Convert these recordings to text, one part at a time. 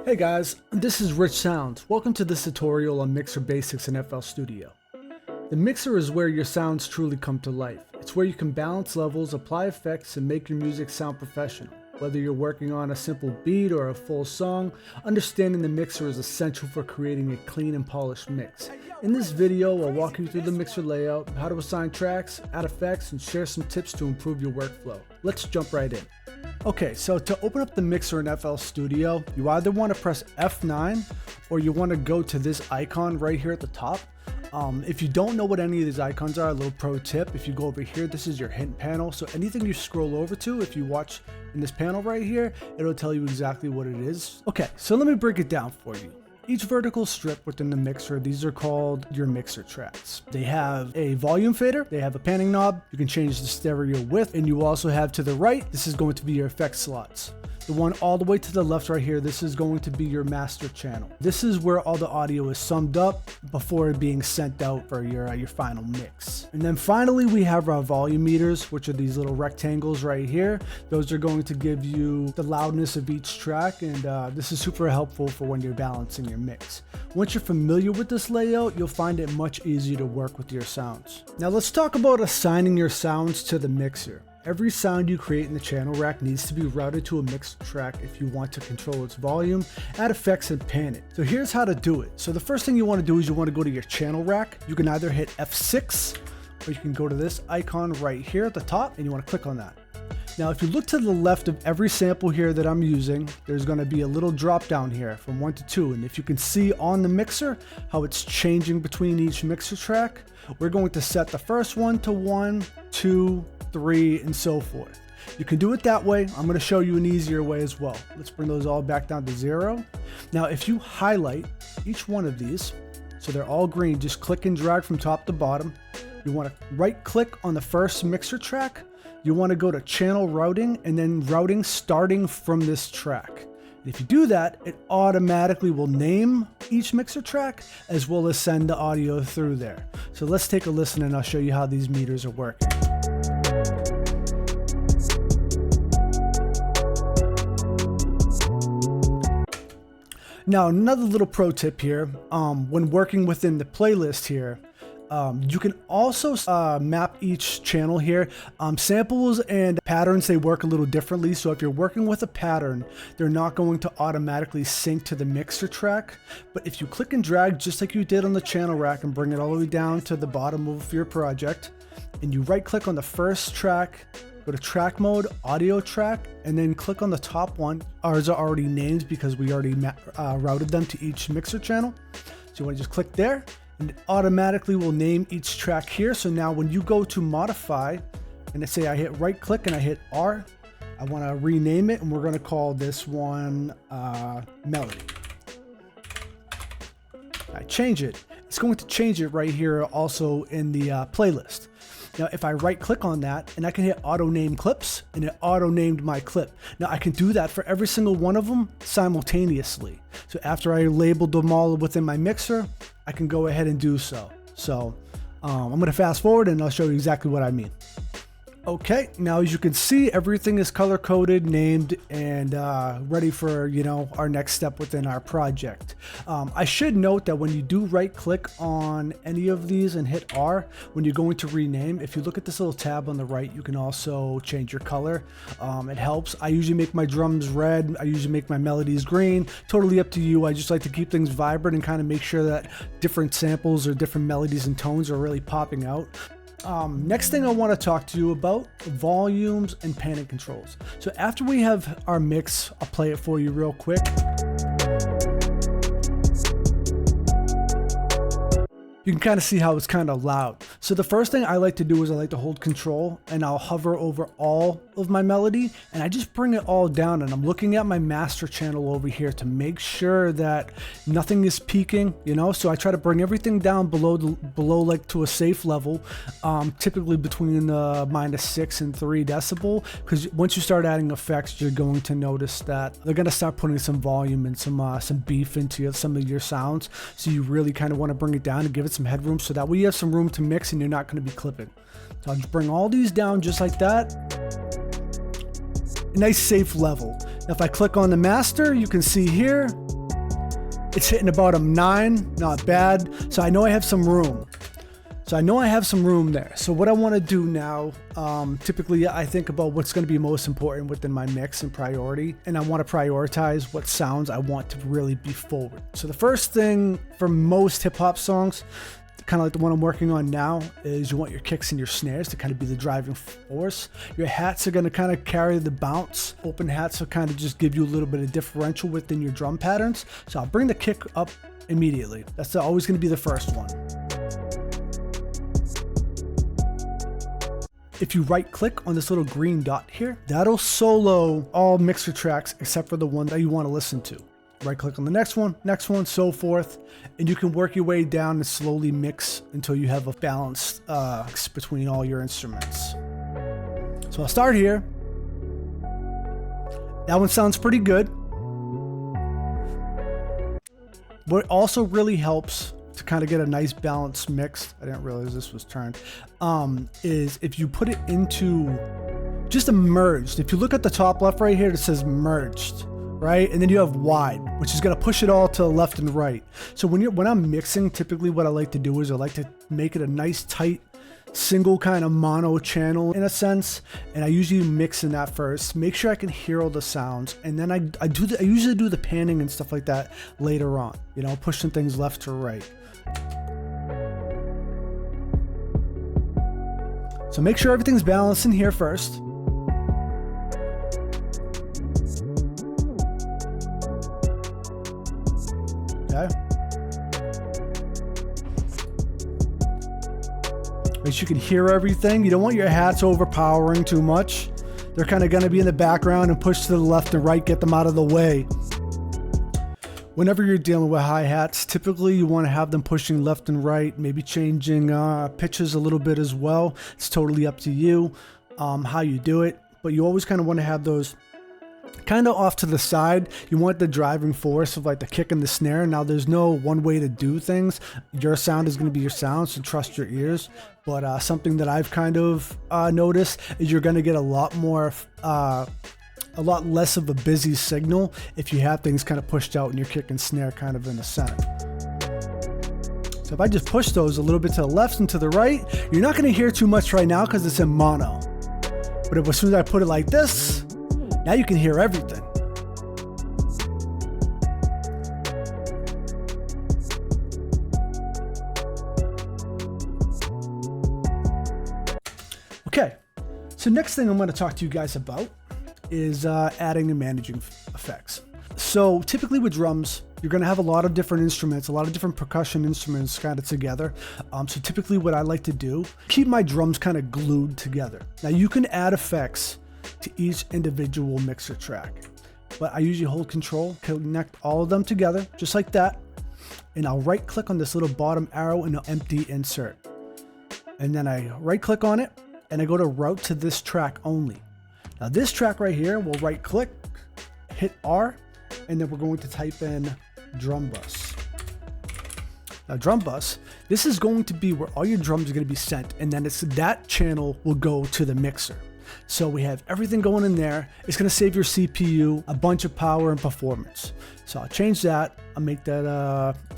Hey guys, this is Rich Sounds. Welcome to this tutorial on Mixer Basics in FL Studio. The mixer is where your sounds truly come to life. It's where you can balance levels, apply effects, and make your music sound professional. Whether you're working on a simple beat or a full song, understanding the mixer is essential for creating a clean and polished mix. In this video, I'll walk you through the mixer layout, how to assign tracks, add effects, and share some tips to improve your workflow. Let's jump right in. Okay, so to open up the mixer in FL Studio, you either want to press F9 or you want to go to this icon right here at the top. If you don't know what any of these icons are, a little pro tip, if you go over here, this is your hint panel. So anything you scroll over to, if you watch in this panel right here, it'll tell you exactly what it is. Okay, so let me break it down for you. Each vertical strip within the mixer, these are called your mixer tracks. They have a volume fader, they have a panning knob, you can change the stereo width, and you also have to the right, this is going to be your effect slots. The one all the way to the left right here, this is going to be your master channel. This is where all the audio is summed up before being sent out for your final mix. And then finally, we have our volume meters, which are these little rectangles right here. Those are going to give you the loudness of each track, and this is super helpful for when you're balancing your mix. Once you're familiar with this layout, you'll find it much easier to work with your sounds. Now let's talk about assigning your sounds to the mixer. Every sound you create in the channel rack needs to be routed to a mixed track if you want to control its volume, add effects, and pan it. So here's how to do it. So the first thing you want to do is you want to go to your channel rack. You can either hit F6 or you can go to this icon right here at the top and you want to click on that. Now, if you look to the left of every sample here that I'm using, there's going to be a little drop down here from 1 to 2. And if you can see on the mixer how it's changing between each mixer track, we're going to set the first one to 1, 2, 3, and so forth. You can do it that way. I'm going to show you an easier way as well. Let's bring those all back down to 0. Now, if you highlight each one of these, so they're all green, just click and drag from top to bottom. You want to right click on the first mixer track. You want to go to channel routing and then routing starting from this track. And if you do that, it automatically will name each mixer track as well as send the audio through there. So let's take a listen and I'll show you how these meters are working. Now, another little pro tip here, when working within the playlist here, you can also map each channel here. Samples and patterns, they work a little differently. So if you're working with a pattern, they're not going to automatically sync to the mixer track. But if you click and drag just like you did on the channel rack and bring it all the way down to the bottom of your project, and you right click on the first track, go to track mode, audio track, and then click on the top one. Ours are already named because we already routed them to each mixer channel. So you want to just click there and it automatically will name each track here. So now when you go to modify and let's say I hit right click and I hit R, I want to rename it and we're going to call this one Melody. I change it. It's going to change it right here also in the playlist. Now, if I right click on that and I can hit auto name clips and it auto named my clip. Now I can do that for every single one of them simultaneously. So after I labeled them all within my mixer, I can go ahead and do so. So I'm going to fast forward and I'll show you exactly what I mean. Okay, now as you can see, everything is color coded, named, and ready for, our next step within our project. I should note that when you do right click on any of these and hit R, when you're going to rename, if you look at this little tab on the right, you can also change your color. It helps. I usually make my drums red. I usually make my melodies green. Totally up to you. I just like to keep things vibrant and kind of make sure that different samples or different melodies and tones are really popping out. Next thing I want to talk to you about, volumes and panning controls. So after we have our mix, I'll play it for you real quick. You can kind of see how it's kind of loud. So the first thing I like to do is I like to hold control and I'll hover over all of my melody and I just bring it all down and I'm looking at my master channel over here to make sure that nothing is peaking, so I try to bring everything down below like to a safe level, typically between -6 and 3 decibel, because once you start adding effects, you're going to notice that they're going to start putting some volume and some beef into some of your sounds. So you really kind of want to bring it down and give it some headroom so that way you have some room to mix and you're not going to be clipping. So I'll just bring all these down just like that. A nice safe level. Now if I click on the master, you can see here It's hitting about a 9, not bad. So I know I have some room. There. So what I want to do now, typically I think about what's going to be most important within my mix and priority, and I want to prioritize what sounds I want to really be forward. So the first thing for most hip hop songs, kind of like the one I'm working on now, is you want your kicks and your snares to kind of be the driving force. Your hats are going to kind of carry the bounce. Open hats will kind of just give you a little bit of differential within your drum patterns. So I'll bring the kick up immediately. That's always going to be the first one. If you right click on this little green dot here, that'll solo all mixer tracks except for the one that you want to listen to. Right click on the next one, so forth, and you can work your way down and slowly mix until you have a balanced mix between all your instruments. So I'll start here. That one sounds pretty good. What also really helps to kind of get a nice balanced mix, I didn't realize this was turned, is if you put it into just a merged. If you look at the top left right here, it says merged, right? And then you have wide, which is gonna push it all to the left and right. So when I'm mixing, typically what I like to do is I like to make it a nice tight single kind of mono channel in a sense, and I usually mix in that first, make sure I can hear all the sounds, and then I usually do the panning and stuff like that later on, you know, pushing things left to right. So make sure everything's balanced in here first. Okay. Make sure you can hear everything. You don't want your hats overpowering too much. They're kind of going to be in the background and push to the left and right, get them out of the way. Whenever you're dealing with hi-hats, typically you want to have them pushing left and right, maybe changing pitches a little bit as well. It's totally up to you how you do it, but you always kind of want to have those kind of off to the side. You want the driving force of like the kick and the snare. Now there's no one way to do things. Your sound is going to be your sound, so trust your ears. But something that I've kind of noticed is you're going to get a lot less of a busy signal if you have things kind of pushed out and your kick and snare kind of in the center. So if I just push those a little bit to the left and to the right, you're not going to hear too much right now because it's in mono. But as soon as I put it like this, now you can hear everything. Okay, so next thing I'm going to talk to you guys about is adding and managing effects. So typically with drums, you're going to have a lot of different instruments, a lot of different percussion instruments kind of together. So typically what I like to do, keep my drums kind of glued together. Now you can add effects to each individual mixer track, but I usually hold control, connect all of them together just like that, and I'll right click on this little bottom arrow and I'll empty insert, and then I right click on it and I go to route to this track only. Now this track right here, we'll right click, hit R, and then we're going to type in drum bus. Now drum bus, this is going to be where all your drums are going to be sent, and then that channel will go to the mixer. So we have everything going in there. It's going to save your CPU a bunch of power and performance. So I'll change that. I'll make that,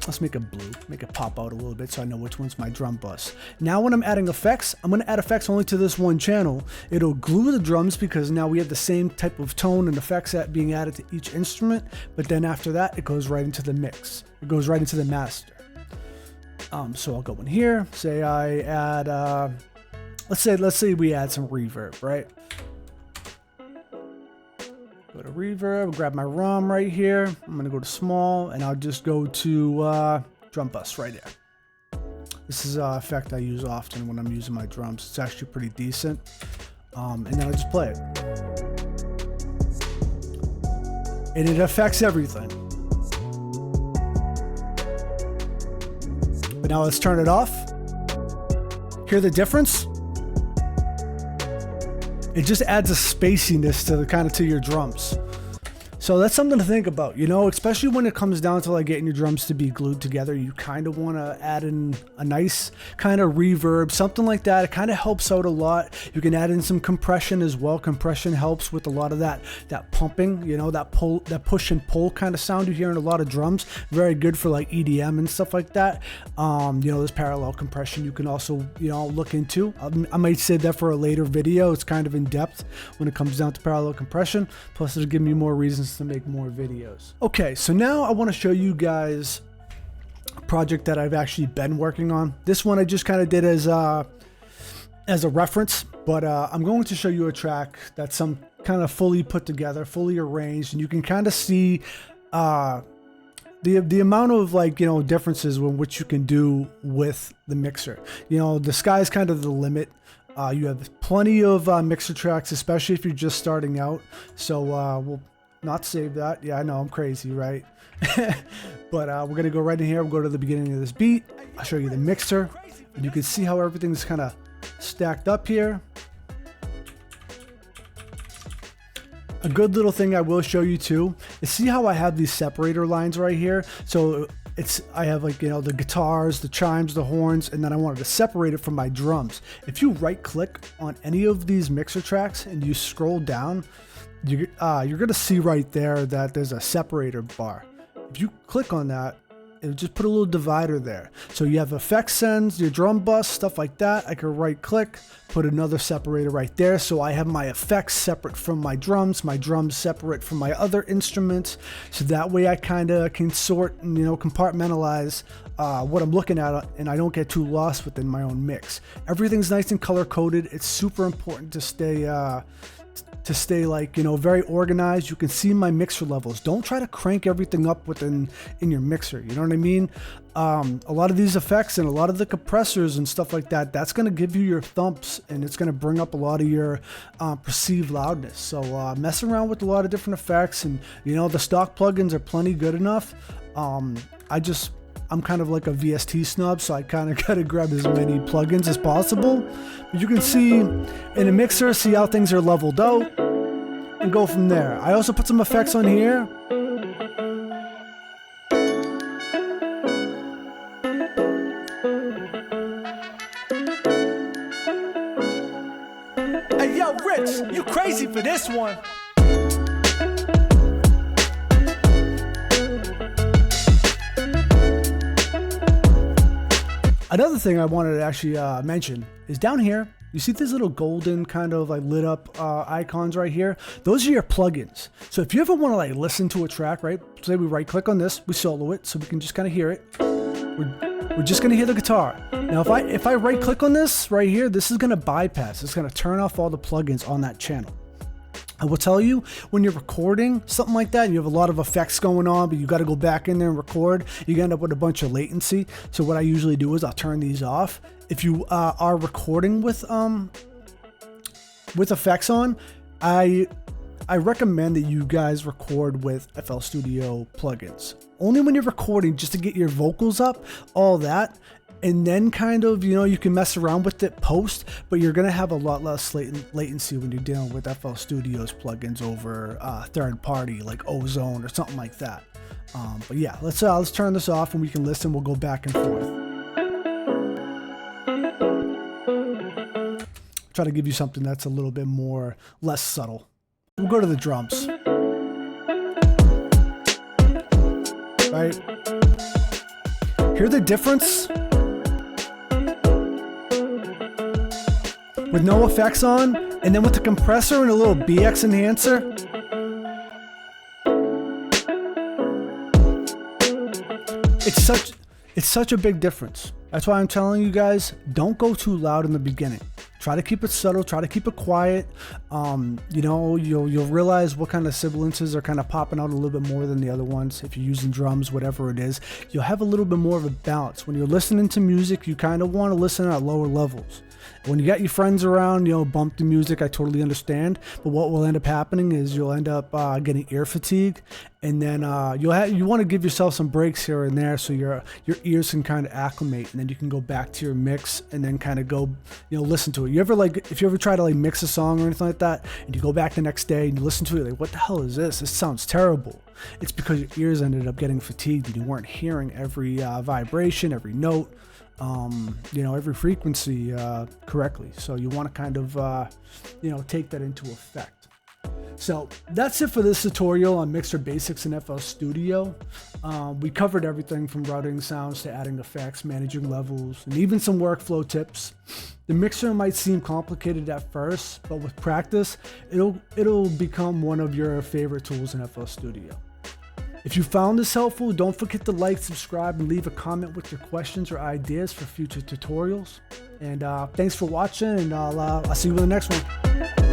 let's make it blue, make it pop out a little bit so I know which one's my drum bus. Now when I'm adding effects, I'm going to add effects only to this one channel. It'll glue the drums because now we have the same type of tone and effects that being added to each instrument. But then after that, it goes right into the mix. It goes right into the master. So I'll go in here, say I add, let's say we add some reverb, right? Go to reverb, grab my ROM right here. I'm gonna go to small, and I'll just go to drum bus right there. This is an effect I use often when I'm using my drums. It's actually pretty decent. And then I just play it. And it affects everything. But now let's turn it off. Hear the difference? It just adds a spaciness to to your drums. So that's something to think about, especially when it comes down to like getting your drums to be glued together. You kind of want to add in a nice kind of reverb, something like that. It kind of helps out a lot. You can add in some compression as well. Compression helps with a lot of that pumping, that push and pull kind of sound you hear in a lot of drums. Very good for like EDM and stuff like that. There's parallel compression you can also, look into. I might save that for a later video. It's kind of in depth when it comes down to parallel compression. Plus it'll give me more reasons to make more videos. Okay, so now I want to show you guys a project that I've actually been working on. This one I just kind of did as a reference, but I'm going to show you a track that's some kind of fully put together, fully arranged, and you can kind of see the amount of differences in which you can do with the mixer. The sky's kind of the limit. You have plenty of mixer tracks, especially if you're just starting out. So we'll not save that. Yeah, I know I'm crazy, right? But we're gonna go right in here. We'll go to the beginning of this beat. I'll show you the mixer, and you can see how everything's kind of stacked up here. A good little thing I will show you too is see how I have these separator lines right here. So I have the guitars, the chimes, the horns, and then I wanted to separate it from my drums. If you right click on any of these mixer tracks and you scroll down, you're gonna see right there that there's a separator bar. If you click on that, it'll just put a little divider there. So you have effects sends, your drum bus, stuff like that. I can right click, put another separator right there. So I have my effects separate from my drums separate from my other instruments. So that way I kind of can sort and, compartmentalize what I'm looking at, and I don't get too lost within my own mix. Everything's nice and color coded. It's super important to stay very organized. You can see my mixer levels. Don't try to crank everything up in your mixer. You know what I mean? A lot of these effects and a lot of the compressors and stuff like that, that's going to give you your thumps, and it's going to bring up a lot of your perceived loudness. So mess around with a lot of different effects, and the stock plugins are plenty good enough. I'm kind of like a VST snub, so I kind of got to grab as many plugins as possible. But you can see in a mixer, see how things are leveled out, and go from there. I also put some effects on here. Hey, yo, Rich, you crazy for this one. Another thing I wanted to actually mention is down here, you see these little golden kind of lit up icons right here? Those are your plugins. So if you ever want to listen to a track, right? Say we right click on this, we solo it, so we can just kind of hear it. We're just going to hear the guitar. Now if I right click on this right here, this is going to bypass. It's going to turn off all the plugins on that channel. I will tell you, when you're recording something like that and you have a lot of effects going on, but you got to go back in there and record, you end up with a bunch of latency. So what I usually do is I'll turn these off. If you are recording with effects on, I recommend that you guys record with FL Studio plugins. Only when you're recording, just to get your vocals up, all that. And then kind of, you can mess around with it post, but you're going to have a lot less latency when you're dealing with FL Studio's plugins over third party like Ozone or something like that. But yeah, let's turn this off and we can listen. We'll go back and forth. Try to give you something that's a little bit less subtle. We'll go to the drums. Right? Hear the difference? With no effects on, and then with the compressor and a little BX enhancer. It's such a big difference. That's why I'm telling you guys, don't go too loud in the beginning. Try to keep it subtle, try to keep it quiet. You'll realize what kind of sibilances are kind of popping out a little bit more than the other ones. If you're using drums, whatever it is, you'll have a little bit more of a balance. When you're listening to music, you kind of want to listen at lower levels. When you got your friends around, bump the music, I totally understand. But what will end up happening is you'll end up getting ear fatigue, and then you want to give yourself some breaks here and there so your ears can kind of acclimate, and then you can go back to your mix and then kind of go listen to it. You ever if you ever try to mix a song or anything like that, and you go back the next day and you listen to it, like, what the hell is this? This sounds terrible. It's because your ears ended up getting fatigued and you weren't hearing every vibration, every note, every frequency correctly. So you want to kind of, take that into effect. So that's it for this tutorial on Mixer Basics in FL Studio. We covered everything from routing sounds to adding effects, managing levels, and even some workflow tips. The mixer might seem complicated at first, but with practice, it'll become one of your favorite tools in FL Studio. If you found this helpful, don't forget to like, subscribe, and leave a comment with your questions or ideas for future tutorials. And thanks for watching, and I'll see you in the next one.